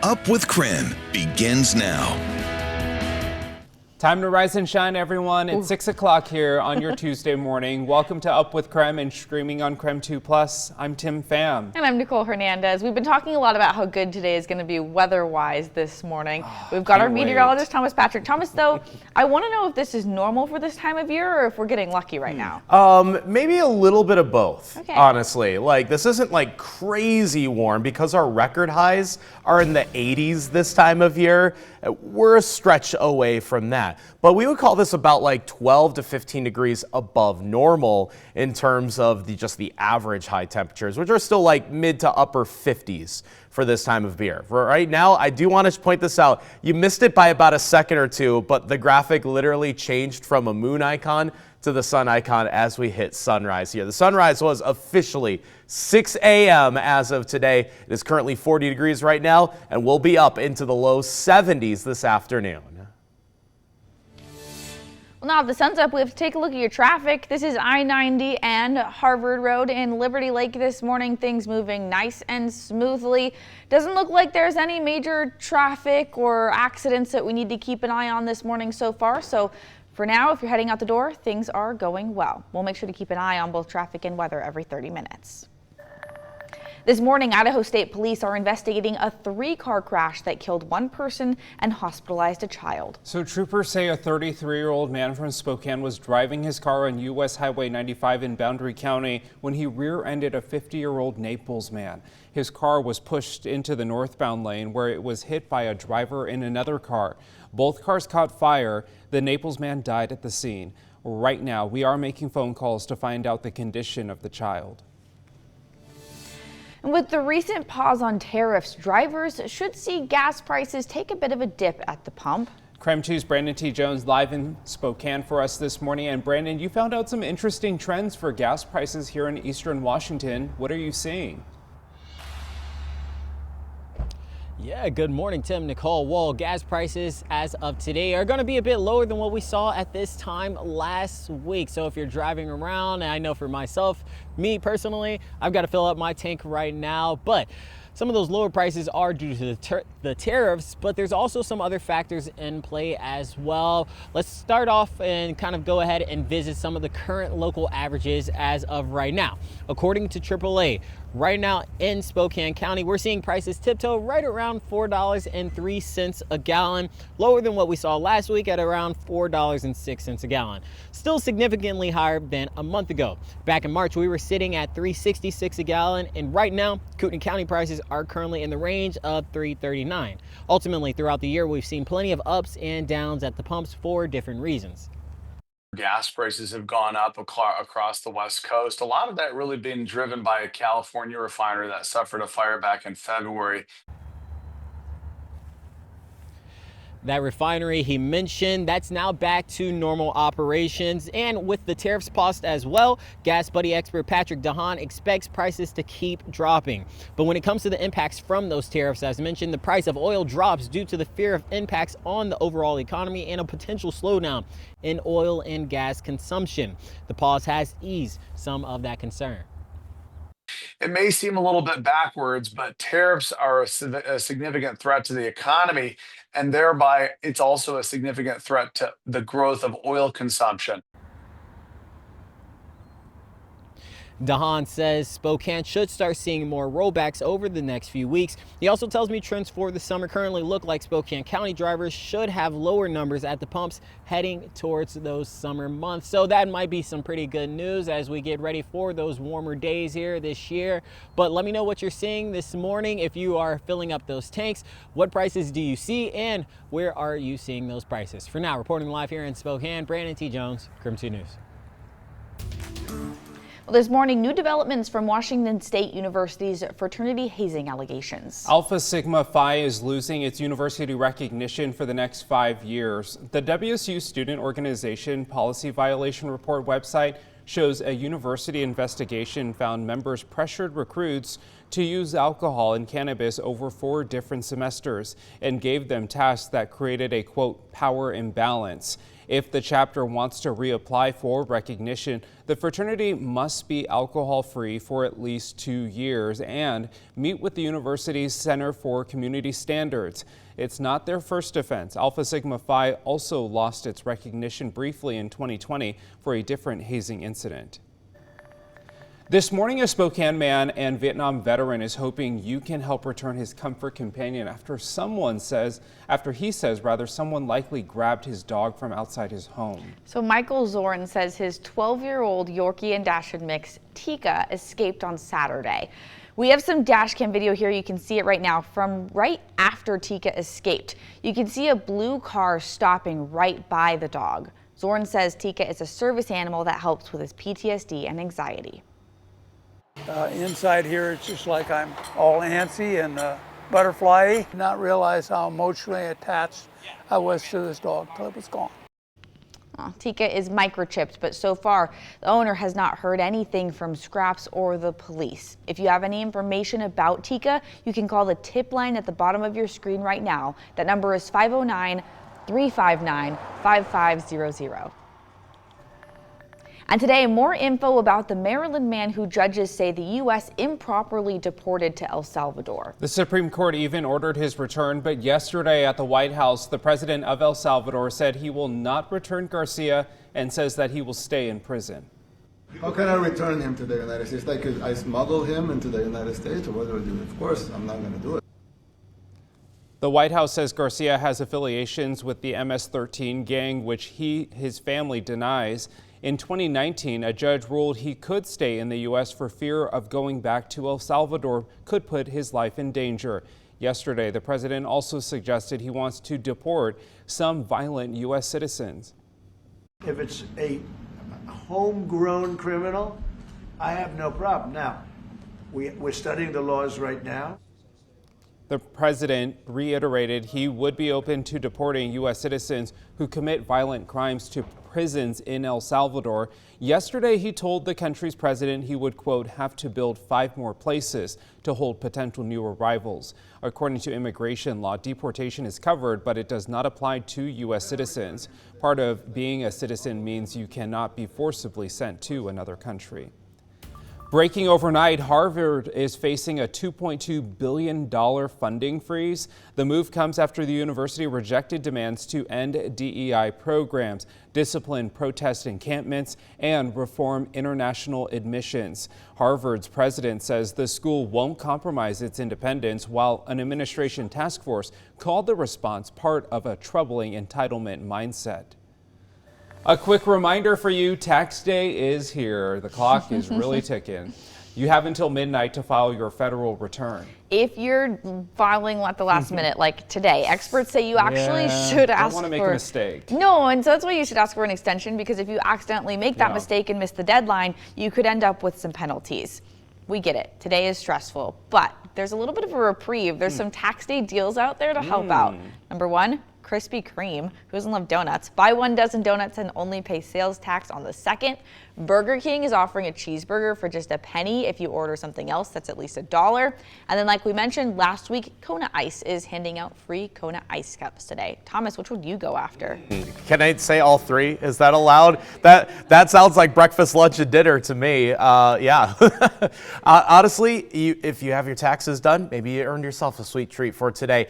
Up with KREM begins now. Time to rise and shine, everyone. It's 6 o'clock here on your Tuesday morning. Welcome to Up with KREM and streaming on KREM 2+. I'm Tim Pham. And I'm Nicole Hernandez. We've been talking a lot about how good today is going to be weather-wise this morning. We've got our meteorologist, Thomas Patrick. Thomas, though, I want to know if this is normal for this time of year or if we're getting lucky right now. Maybe a little bit of both, Okay. honestly. Like, this isn't like crazy warm because our record highs are in the 80s this time of year. We're a stretch away from that. But we would call this about like 12 to 15 degrees above normal in terms of just the average high temperatures, which are still like mid to upper 50s for this time of year. For right now, I do want to point this out. You missed it by about a second or two, but the graphic literally changed from a moon icon to the sun icon as we hit sunrise here. The sunrise was officially 6 a.m. as of today. It is currently 40 degrees right now, and we'll be up into the low 70s this afternoon. Well, now the sun's up, we have to take a look at your traffic. This is I-90 and Harvard Road in Liberty Lake this morning. Things moving nice and smoothly. Doesn't look like there's any major traffic or accidents that we need to keep an eye on this morning so far. So for now, if you're heading out the door, things are going well. We'll make sure to keep an eye on both traffic and weather every 30 minutes. This morning, Idaho State Police are investigating a 3-car crash that killed one person and hospitalized a child. So troopers say a 33-year-old man from Spokane was driving his car on U.S. Highway 95 in Boundary County when he rear-ended a 50-year-old Naples man. His car was pushed into the northbound lane where it was hit by a driver in another car. Both cars caught fire. The Naples man died at the scene. Right now, we are making phone calls to find out the condition of the child. And with the recent pause on tariffs, drivers should see gas prices take a bit of a dip at the pump. KREM 2's Brandon T. Jones live in Spokane for us this morning. And Brandon, you found out some interesting trends for gas prices here in Eastern Washington. What are you seeing? Yeah, good morning, Tim, Nicole. Well, gas prices as of today are going to be a bit lower than what we saw at this time last week. So if you're driving around, and I know for myself, me personally, I've got to fill up my tank right now, but some of those lower prices are due to the tariffs, but there's also some other factors in play as well. Let's start off and kind of go ahead and visit some of the current local averages as of right now. According to AAA, right now in Spokane County, we're seeing prices tiptoe right around $4.03 a gallon, lower than what we saw last week at around $4.06 a gallon. Still significantly higher than a month ago. Back in March, we were sitting at $3.66 a gallon, and right now, Kootenai County prices are currently in the range of $3.39. Ultimately, throughout the year, we've seen plenty of ups and downs at the pumps for different reasons. Gas prices have gone up across the West Coast. A lot of that really being driven by a California refinery that suffered a fire back in February. That refinery he mentioned, that's now back to normal operations. And with the tariffs paused as well, Gas Buddy expert Patrick DeHaan expects prices to keep dropping. But when it comes to the impacts from those tariffs, as mentioned, the price of oil drops due to the fear of impacts on the overall economy and a potential slowdown in oil and gas consumption. The pause has eased some of that concern. It may seem a little bit backwards, but tariffs are a significant threat to the economy, and thereby it's also a significant threat to the growth of oil consumption. DeHaan says Spokane should start seeing more rollbacks over the next few weeks. He also tells me trends for the summer currently look like Spokane County drivers should have lower numbers at the pumps heading towards those summer months. So that might be some pretty good news as we get ready for those warmer days here this year. But let me know what you're seeing this morning. If you are filling up those tanks, what prices do you see and where are you seeing those prices? For now, reporting live here in Spokane, Brandon T. Jones, KREM 2 News. Well, this morning, new developments from Washington State University's fraternity hazing allegations. Alpha Sigma Phi is losing its university recognition for the next 5 years. The WSU Student Organization Policy Violation Report website shows a university investigation found members pressured recruits to use alcohol and cannabis over 4 different semesters and gave them tasks that created a, quote, power imbalance. If the chapter wants to reapply for recognition, the fraternity must be alcohol-free for at least 2 years and meet with the university's Center for Community Standards. It's not their first offense. Alpha Sigma Phi also lost its recognition briefly in 2020 for a different hazing incident. This morning, a Spokane man and Vietnam veteran is hoping you can help return his comfort companion after someone says someone likely grabbed his dog from outside his home. So Michael Zorn says his 12-year-old Yorkie and Dachshund mix, Tika, escaped on Saturday. We have some dash cam video here. You can see it right now from right after Tika escaped. You can see a blue car stopping right by the dog. Zorn says Tika is a service animal that helps with his PTSD and anxiety. Inside here, it's just like I'm all antsy and butterfly. Not realize how emotionally attached I was to this dog till it was gone. Tika is microchipped, but so far the owner has not heard anything from Scraps or the police. If you have any information about Tika, you can call the tip line at the bottom of your screen right now. That number is 509-359-5500. And today, more info about the Maryland man who judges say the U.S. improperly deported to El Salvador. The Supreme Court even ordered his return, but yesterday at the White House, the president of El Salvador said he will not return Garcia and says that he will stay in prison. How can I return him to the United States? Like, I smuggle him into the United States, or what do I do? Of course, I'm not going to do it. The White House says Garcia has affiliations with the MS-13 gang, which his family denies. In 2019, a judge ruled he could stay in the U.S. for fear of going back to El Salvador could put his life in danger. Yesterday, the president also suggested he wants to deport some violent U.S. citizens. If it's a homegrown criminal, I have no problem. Now, we're studying the laws right now. The president reiterated he would be open to deporting U.S. citizens who commit violent crimes to prisons in El Salvador. Yesterday, he told the country's president he would, quote, have to build 5 more places to hold potential new arrivals. According to immigration law, deportation is covered, but it does not apply to U.S. citizens. Part of being a citizen means you cannot be forcibly sent to another country. Breaking overnight, Harvard is facing a $2.2 billion funding freeze. The move comes after the university rejected demands to end DEI programs, discipline protest encampments, and reform international admissions. Harvard's president says the school won't compromise its independence, while an administration task force called the response part of a troubling entitlement mindset. A quick reminder for you, tax day is here. The clock is really ticking. You have until midnight to file your federal return. If you're filing at the last minute, like today, experts say you actually should ask for... Don't want to make a mistake. No, and so that's why you should ask for an extension, because if you accidentally make that mistake and miss the deadline, you could end up with some penalties. We get it. Today is stressful, but there's a little bit of a reprieve. There's some tax day deals out there to help out. Number 1, Krispy Kreme. Who doesn't love donuts? Buy 1 dozen donuts and only pay sales tax on the 2nd. Burger King is offering a cheeseburger for just a penny if you order something else that's at least $1. And then, like we mentioned last week, Kona Ice is handing out free Kona Ice cups today. Thomas, which would you go after? Can I say all 3? Is that allowed? That sounds like breakfast, lunch, and dinner to me. Yeah. Honestly, if you have your taxes done, maybe you earned yourself a sweet treat for today.